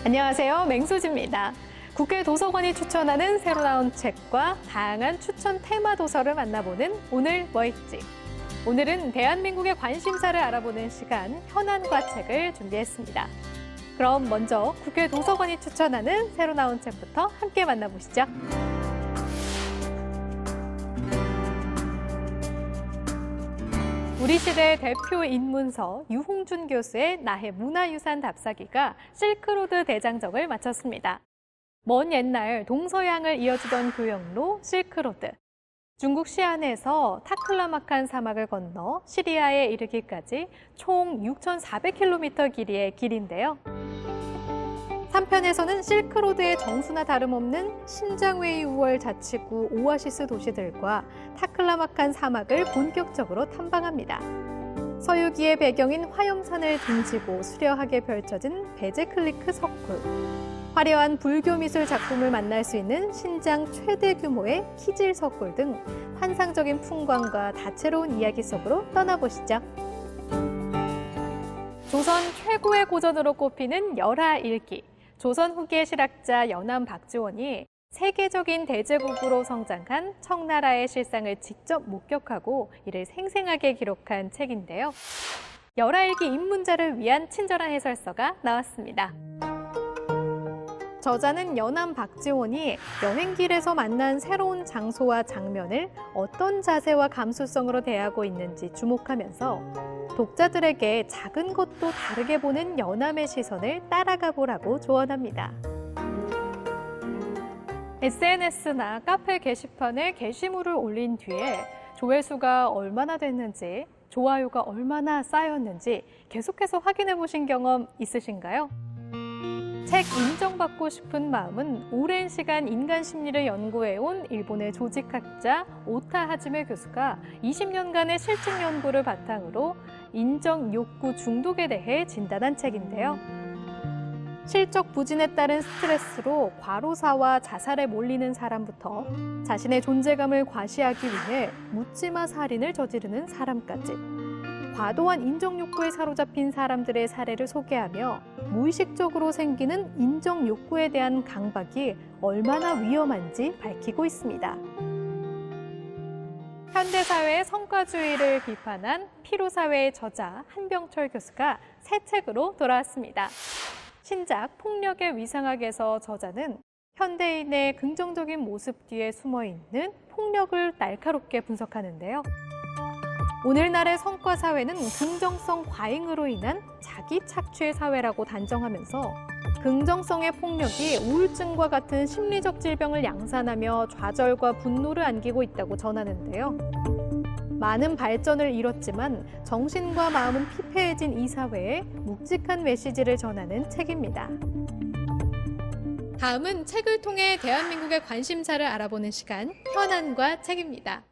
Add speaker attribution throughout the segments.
Speaker 1: 안녕하세요. 맹수지입니다. 국회 도서관이 추천하는 새로 나온 책과 다양한 추천 테마 도서를 만나보는 오늘 뭐 읽지? 오늘은 대한민국의 관심사를 알아보는 시간 현안과 책을 준비했습니다. 그럼 먼저 국회 도서관이 추천하는 새로 나온 책부터 함께 만나보시죠. 우리 시대의 대표 인문서 유홍준 교수의 나해 문화유산 답사기가 실크로드 대장정을 마쳤습니다. 먼 옛날 동서양을 이어주던 교역로 실크로드. 중국 시안에서 타클라마칸 사막을 건너 시리아에 이르기까지 총 6,400km 길이의 길인데요. 3편에서는 실크로드의 정수나 다름없는 신장웨이 우월 자치구 오아시스 도시들과 타클라마칸 사막을 본격적으로 탐방합니다. 서유기의 배경인 화염산을 등지고 수려하게 펼쳐진 베제클리크 석굴, 화려한 불교 미술 작품을 만날 수 있는 신장 최대 규모의 키질 석굴 등 환상적인 풍광과 다채로운 이야기 속으로 떠나보시죠. 조선 최고의 고전으로 꼽히는 열하일기. 조선 후기의 실학자 연암 박지원이 세계적인 대제국으로 성장한 청나라의 실상을 직접 목격하고 이를 생생하게 기록한 책인데요. 열하일기 입문자를 위한 친절한 해설서가 나왔습니다. 저자는 연암 박지원이 여행길에서 만난 새로운 장소와 장면을 어떤 자세와 감수성으로 대하고 있는지 주목하면서 독자들에게 작은 것도 다르게 보는 연암의 시선을 따라가 보라고 조언합니다. SNS나 카페 게시판에 게시물을 올린 뒤에 조회수가 얼마나 됐는지, 좋아요가 얼마나 쌓였는지 계속해서 확인해 보신 경험 있으신가요? 책 인정받고 싶은 마음은 오랜 시간 인간 심리를 연구해온 일본의 조직학자 오타 하지메 교수가 20년간의 실증 연구를 바탕으로 인정 욕구 중독에 대해 진단한 책인데요. 실적 부진에 따른 스트레스로 과로사와 자살에 몰리는 사람부터 자신의 존재감을 과시하기 위해 묻지마 살인을 저지르는 사람까지 과도한 인정 욕구에 사로잡힌 사람들의 사례를 소개하며 무의식적으로 생기는 인정 욕구에 대한 강박이 얼마나 위험한지 밝히고 있습니다. 현대사회의 성과주의를 비판한 피로사회의 저자 한병철 교수가 새 책으로 돌아왔습니다. 신작 폭력의 위상학에서 저자는 현대인의 긍정적인 모습 뒤에 숨어있는 폭력을 날카롭게 분석하는데요. 오늘날의 성과사회는 긍정성 과잉으로 인한 자기 착취의 사회라고 단정하면서 긍정성의 폭력이 우울증과 같은 심리적 질병을 양산하며 좌절과 분노를 안기고 있다고 전하는데요. 많은 발전을 이뤘지만 정신과 마음은 피폐해진 이 사회에 묵직한 메시지를 전하는 책입니다. 다음은 책을 통해 대한민국의 관심사를 알아보는 시간, 현안과 책입니다.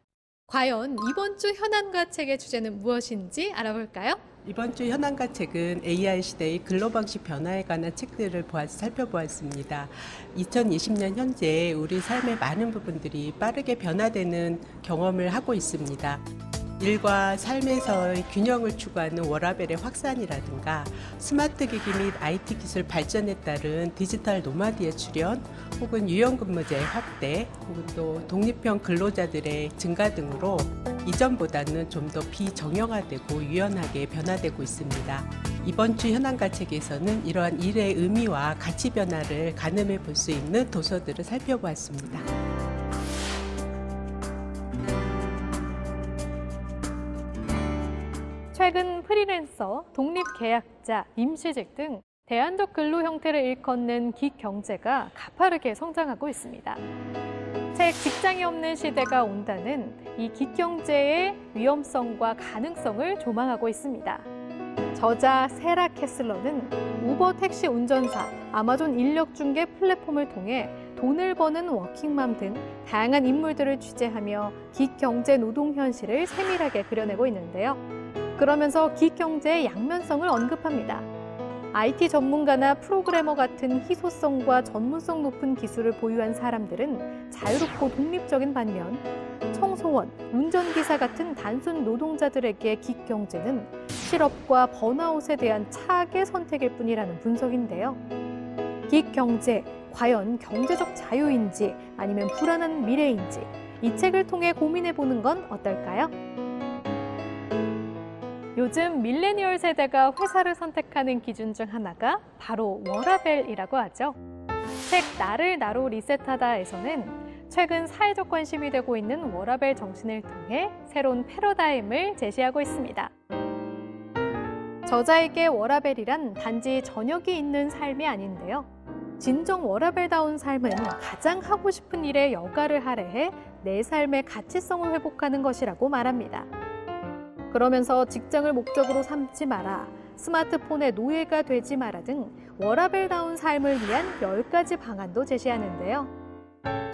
Speaker 1: 과연 이번 주 현안과 책의 주제는 무엇인지 알아볼까요?
Speaker 2: 이번 주 현안과 책은 AI 시대의 근로방식 변화에 관한 책들을 살펴보았습니다. 2020년 현재 우리 삶의 많은 부분들이 빠르게 변화되는 경험을 하고 있습니다. 일과 삶에서의 균형을 추구하는 워라밸의 확산이라든가 스마트 기기 및 IT 기술 발전에 따른 디지털 노마드의 출현, 혹은 유연근무제의 확대, 혹은 또 독립형 근로자들의 증가 등으로 이전보다는 좀 더 비정형화되고 유연하게 변화되고 있습니다. 이번 주 현안과 책에서는 이러한 일의 의미와 가치 변화를 가늠해 볼 수 있는 도서들을 살펴보았습니다.
Speaker 1: 최근 프리랜서, 독립계약자, 임시직 등 대안적 근로 형태를 일컫는 긱경제가 가파르게 성장하고 있습니다. 책 직장이 없는 시대가 온다는 이 긱경제의 위험성과 가능성을 조망하고 있습니다. 저자 세라 캐슬러는 우버 택시 운전사, 아마존 인력 중개 플랫폼을 통해 돈을 버는 워킹맘 등 다양한 인물들을 취재하며 긱경제 노동 현실을 세밀하게 그려내고 있는데요. 그러면서 긱경제의 양면성을 언급합니다. IT 전문가나 프로그래머 같은 희소성과 전문성 높은 기술을 보유한 사람들은 자유롭고 독립적인 반면 청소원, 운전기사 같은 단순 노동자들에게 긱경제는 실업과 번아웃에 대한 차악의 선택일 뿐이라는 분석인데요. 기경제, 과연 경제적 자유인지 아니면 불안한 미래인지 이 책을 통해 고민해보는 건 어떨까요? 요즘 밀레니얼 세대가 회사를 선택하는 기준 중 하나가 바로 워라밸이라고 하죠. 책 나를 나로 리셋하다에서는 최근 사회적 관심이 되고 있는 워라밸 정신을 통해 새로운 패러다임을 제시하고 있습니다. 저자에게 워라밸이란 단지 저녁이 있는 삶이 아닌데요. 진정 워라밸다운 삶은 가장 하고 싶은 일에 여가를 할애해 내 삶의 가치성을 회복하는 것이라고 말합니다. 그러면서 직장을 목적으로 삼지 마라, 스마트폰의 노예가 되지 마라 등 워라밸다운 삶을 위한 10가지 방안도 제시하는데요.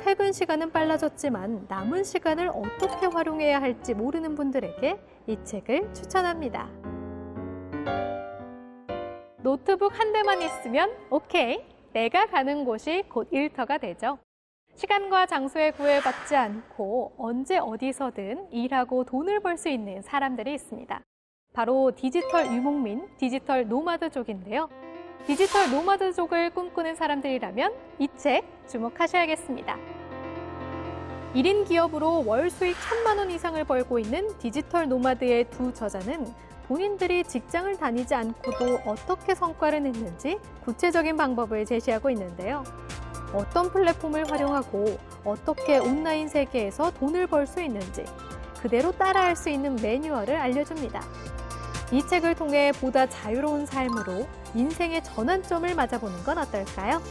Speaker 1: 퇴근 시간은 빨라졌지만 남은 시간을 어떻게 활용해야 할지 모르는 분들에게 이 책을 추천합니다. 노트북 한 대만 있으면 오케이! 내가 가는 곳이 곧 일터가 되죠. 시간과 장소에 구애받지 않고 언제 어디서든 일하고 돈을 벌 수 있는 사람들이 있습니다. 바로 디지털 유목민, 디지털 노마드족인데요. 디지털 노마드족을 꿈꾸는 사람들이라면 이 책 주목하셔야겠습니다. 1인 기업으로 월 수익 1,000만 원 이상을 벌고 있는 디지털 노마드의 두 저자는 본인들이 직장을 다니지 않고도 어떻게 성과를 냈는지 구체적인 방법을 제시하고 있는데요. 어떤 플랫폼을 활용하고 어떻게 온라인 세계에서 돈을 벌 수 있는지 그대로 따라할 수 있는 매뉴얼을 알려줍니다. 이 책을 통해 보다 자유로운 삶으로 인생의 전환점을 맞아보는 건 어떨까요?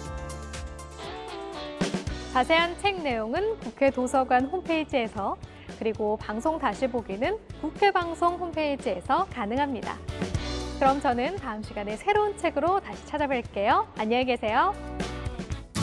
Speaker 1: 자세한 책 내용은 국회 도서관 홈페이지에서 그리고 방송 다시 보기는 국회 방송 홈페이지에서 가능합니다. 그럼 저는 다음 시간에 새로운 책으로 다시 찾아뵐게요. 안녕히 계세요.